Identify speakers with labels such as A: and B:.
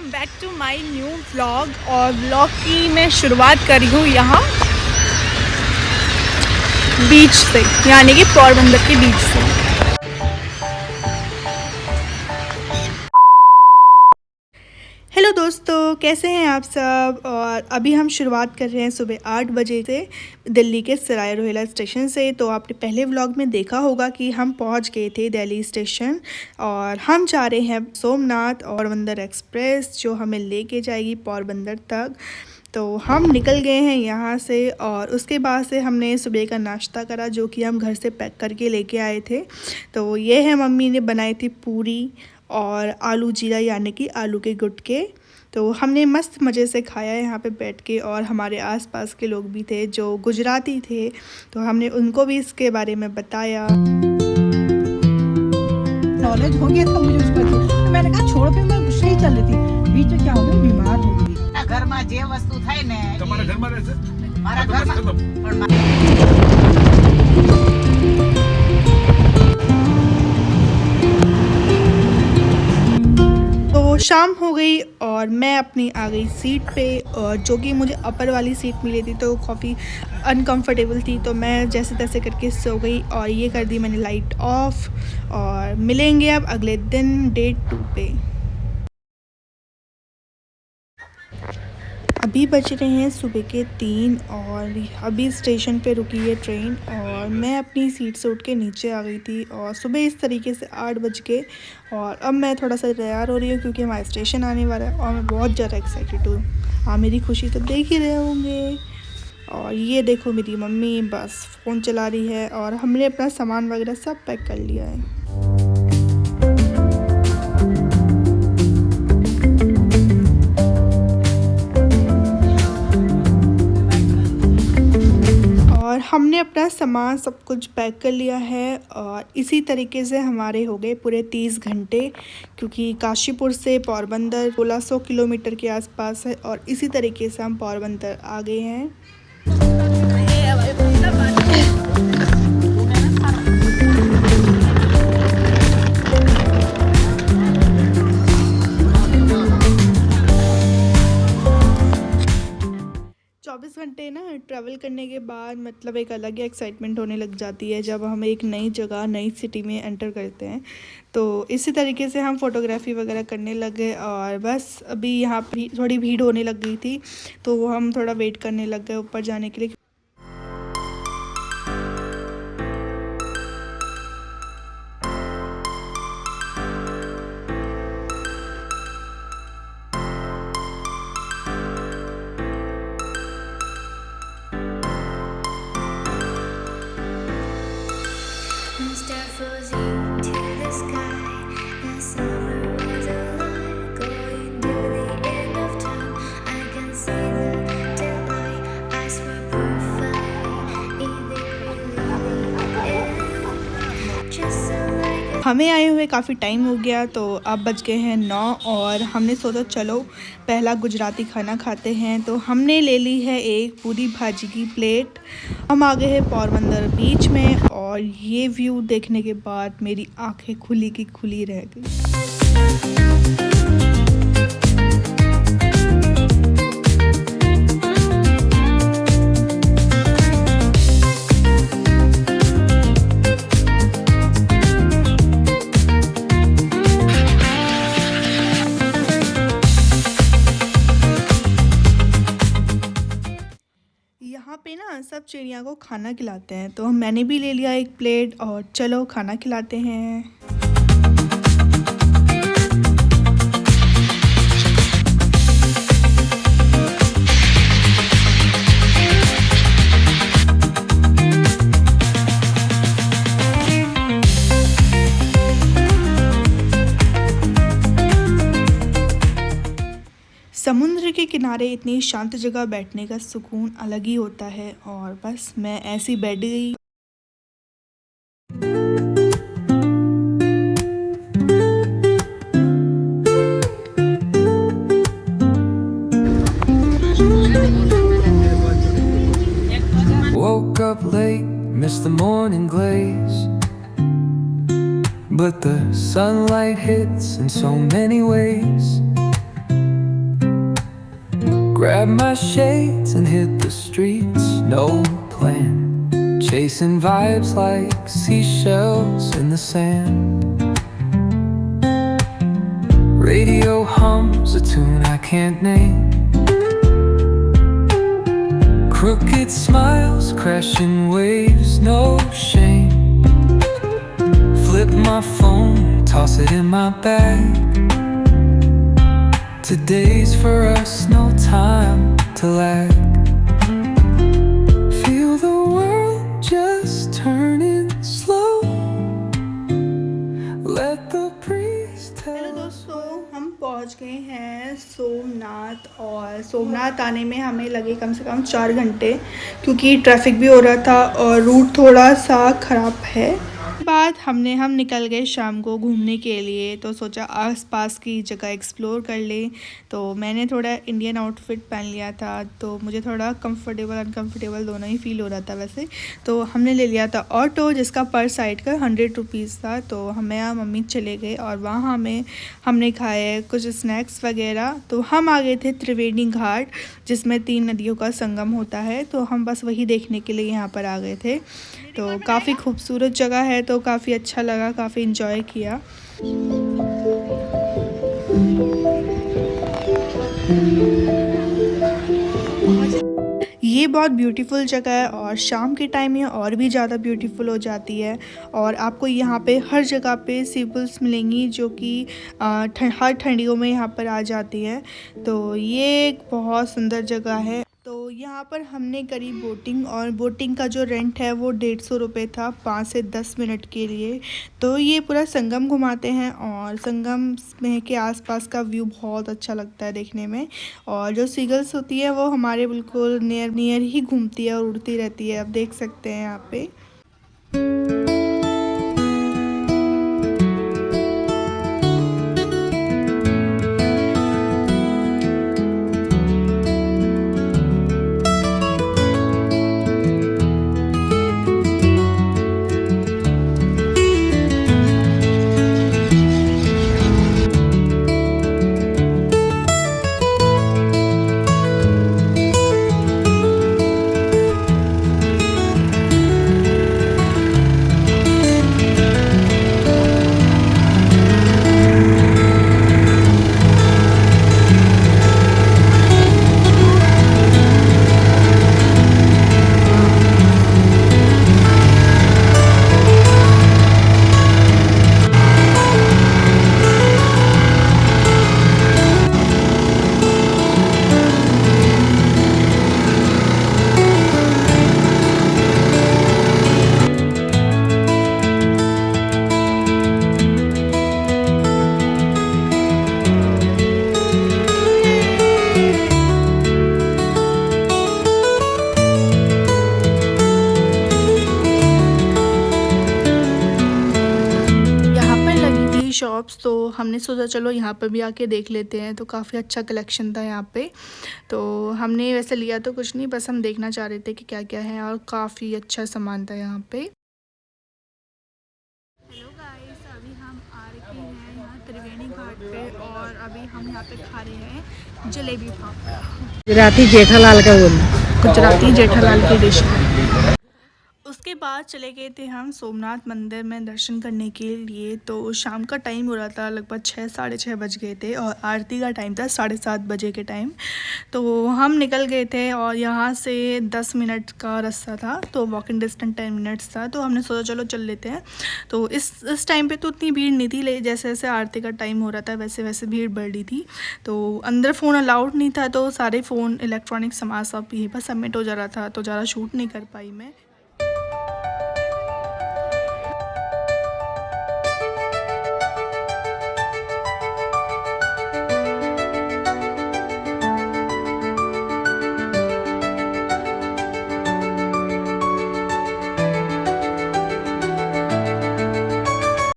A: Welcome back to my new vlog. और vlog की मैं शुरुआत कर रही हूँ यहाँ बीच से, यानी कि पोरबंदर के बीच से। हेलो दोस्तों, कैसे हैं आप सब। और अभी हम शुरुआत कर रहे हैं सुबह 8 बजे से दिल्ली के सराय रोहिला स्टेशन से। तो आपने पहले व्लॉग में देखा होगा कि हम पहुंच गए थे दिल्ली स्टेशन और हम जा रहे हैं सोमनाथ और पोरबंदर एक्सप्रेस जो हमें लेके जाएगी पोरबंदर तक। तो हम निकल गए हैं यहाँ से और उसके बाद से हमने सुबह का नाश्ता करा जो कि हम घर से पैक करके लेके आए थे। तो ये है, मम्मी ने बनाई थी पूरी और आलू जीरा यानी कि आलू के गुटके। तो हमने मस्त मज़े से खाया यहाँ पे बैठ के। और हमारे आसपास के लोग भी थे जो गुजराती थे, तो हमने उनको भी इसके बारे में बताया।
B: नॉलेज हो गया था मुझे उसका, तो मैंने कहा छोड़, फिर मैं सही चल रही थी। बीच में क्या हो गया, बीमार हो गई। घर में जे वस्तु થાય ને તમારા ઘરમાં રહેશે, મારા ઘરમાં પણ
A: तो शाम हो गई और मैं अपनी आ गई सीट पे, और जो कि मुझे अपर वाली सीट मिली थी तो काफ़ी अनकंफर्टेबल थी। तो मैं जैसे तैसे करके सो गई और ये कर दी मैंने लाइट ऑफ। और मिलेंगे अब अगले दिन डे 2 पे। अभी बज रहे हैं सुबह के 3 और अभी स्टेशन पे रुकी है ट्रेन और मैं अपनी सीट से उठ के नीचे आ गई थी। और सुबह इस तरीके से 8 बज के और अब मैं थोड़ा सा तैयार हो रही हूँ क्योंकि हमारा स्टेशन आने वाला है और मैं बहुत ज़्यादा एक्साइटेड हूँ। हाँ, मेरी खुशी तो देख ही रहे होंगे। और ये देखो मेरी मम्मी बस फ़ोन चला रही है और हमने अपना सामान वगैरह सब पैक कर लिया है। और हमने अपना सामान सब कुछ पैक कर लिया है और इसी तरीके से हमारे हो गए पूरे 30 घंटे, क्योंकि काशीपुर से पोरबंदर 1600 किलोमीटर के आसपास है और इसी तरीके से हम पोरबंदर आ गए हैं। घंटे ना ट्रैवल करने के बाद मतलब एक अलग ही एक्साइटमेंट होने लग जाती है जब हम एक नई जगह नई सिटी में एंटर करते हैं। तो इसी तरीके से हम फोटोग्राफी वगैरह करने लग गए और बस अभी यहाँ पर थोड़ी भीड़ होने लग गई थी तो हम थोड़ा वेट करने लग गए ऊपर जाने के लिए। हमें आए हुए काफ़ी टाइम हो गया तो अब बज गए हैं 9 और हमने सोचा चलो पहला गुजराती खाना खाते हैं। तो हमने ले ली है एक पूरी भाजी की प्लेट। हम आ गए हैं पोरबंदर बीच में और ये व्यू देखने के बाद मेरी आंखें खुली की खुली रह गई। यहाँ पे ना सब चिड़िया को खाना खिलाते हैं तो मैंने भी ले लिया एक प्लेट और चलो खाना खिलाते हैं। समुद्र के किनारे इतनी शांत जगह बैठने का सुकून अलग ही होता है और बस मैं ऐसी बैठ गई।
C: Woke up late, missed the morning glaze, but the sunlight hits in so many ways. Grabbed my shades and hit the streets, no plan. Chasing vibes like seashells in the sand. Radio hums a tune I can't name. Crooked smiles, crashing waves, no shame. Flip my phone, toss it in my bag. Today's for us, no time to lag. Feel the world just turning slow. Let the priest
A: hello
C: tell us.
A: दोस्तों, हम पहुंच गए हैं सोमनाथ। और सोमनाथ आने में हमें लगे कम से कम 4 घंटे, क्योंकि ट्रैफिक भी हो रहा था और रूट थोड़ा सा ख़राब है। बाद हम निकल गए शाम को घूमने के लिए, तो सोचा आसपास की जगह एक्सप्लोर कर लें। तो मैंने थोड़ा इंडियन आउटफिट पहन लिया था, तो मुझे थोड़ा कंफर्टेबल अनकंफर्टेबल दोनों ही फील हो रहा था वैसे। तो हमने ले लिया था ऑटो, जिसका पर साइड का 100 रुपीज़ था। तो हमें यहाँ मम्मी चले गए और वहाँ हमने खाए कुछ स्नैक्स वगैरह। तो हम आ गए थे त्रिवेणी घाट, जिसमें 3 नदियों का संगम होता है। तो हम बस वही देखने के लिए यहाँ पर आ गए थे। तो काफ़ी खूबसूरत जगह है, तो काफ़ी अच्छा लगा, काफ़ी इन्जॉय किया। ये बहुत ब्यूटीफुल जगह है और शाम के टाइम ये और भी ज़्यादा ब्यूटीफुल हो जाती है। और आपको यहाँ पे हर जगह पे सी पुल्स मिलेंगी, जो कि हर ठंडियों में यहाँ पर आ जाती है। तो ये एक बहुत सुंदर जगह है। तो यहाँ पर हमने करी बोटिंग, और बोटिंग का जो रेंट है वो 150 रुपये था 5 से 10 मिनट के लिए। तो ये पूरा संगम घुमाते हैं, और संगम में के आसपास का व्यू बहुत अच्छा लगता है देखने में। और जो सीगल्स होती है वो हमारे बिल्कुल नियर ही घूमती है और उड़ती रहती है, आप देख सकते हैं यहाँ पे। शॉप्स, तो हमने सोचा चलो यहाँ पर भी आके देख लेते हैं। तो काफ़ी अच्छा कलेक्शन था यहाँ पे। तो हमने वैसे लिया तो कुछ नहीं, बस हम देखना चाह रहे थे कि क्या क्या है, और काफ़ी अच्छा सामान था यहाँ पे। हेलो गाइस, अभी हम आ रखे हैं यहाँ त्रिवेणी घाट पे, और अभी हम यहाँ पे खा रहे हैं जलेबी फाफड़ा।
B: गुजराती जेठालाल का बोल,
A: गुजराती जेठालाल की डिश है। उसके बाद चले गए थे हम सोमनाथ मंदिर में दर्शन करने के लिए। तो शाम का टाइम हो रहा था, लगभग 6 साढ़े 6 बज गए थे, और आरती का टाइम था 7:30 बजे के टाइम। तो हम निकल गए थे, और यहाँ से 10 मिनट का रास्ता था, तो वॉकिंग डिस्टेंस 10 मिनट्स था। तो हमने सोचा चलो चल लेते हैं। तो इस टाइम पे तो उतनी भीड़ नहीं थी, जैसे जैसे आरती का टाइम हो रहा था वैसे वैसे भीड़ बढ़ रही थी। तो अंदर फ़ोन अलाउड नहीं था, तो सारे फ़ोन इलेक्ट्रॉनिक सामान सब यहीं पर सबमिट हो जा रहा था, तो ज़्यादा शूट नहीं कर पाई मैं।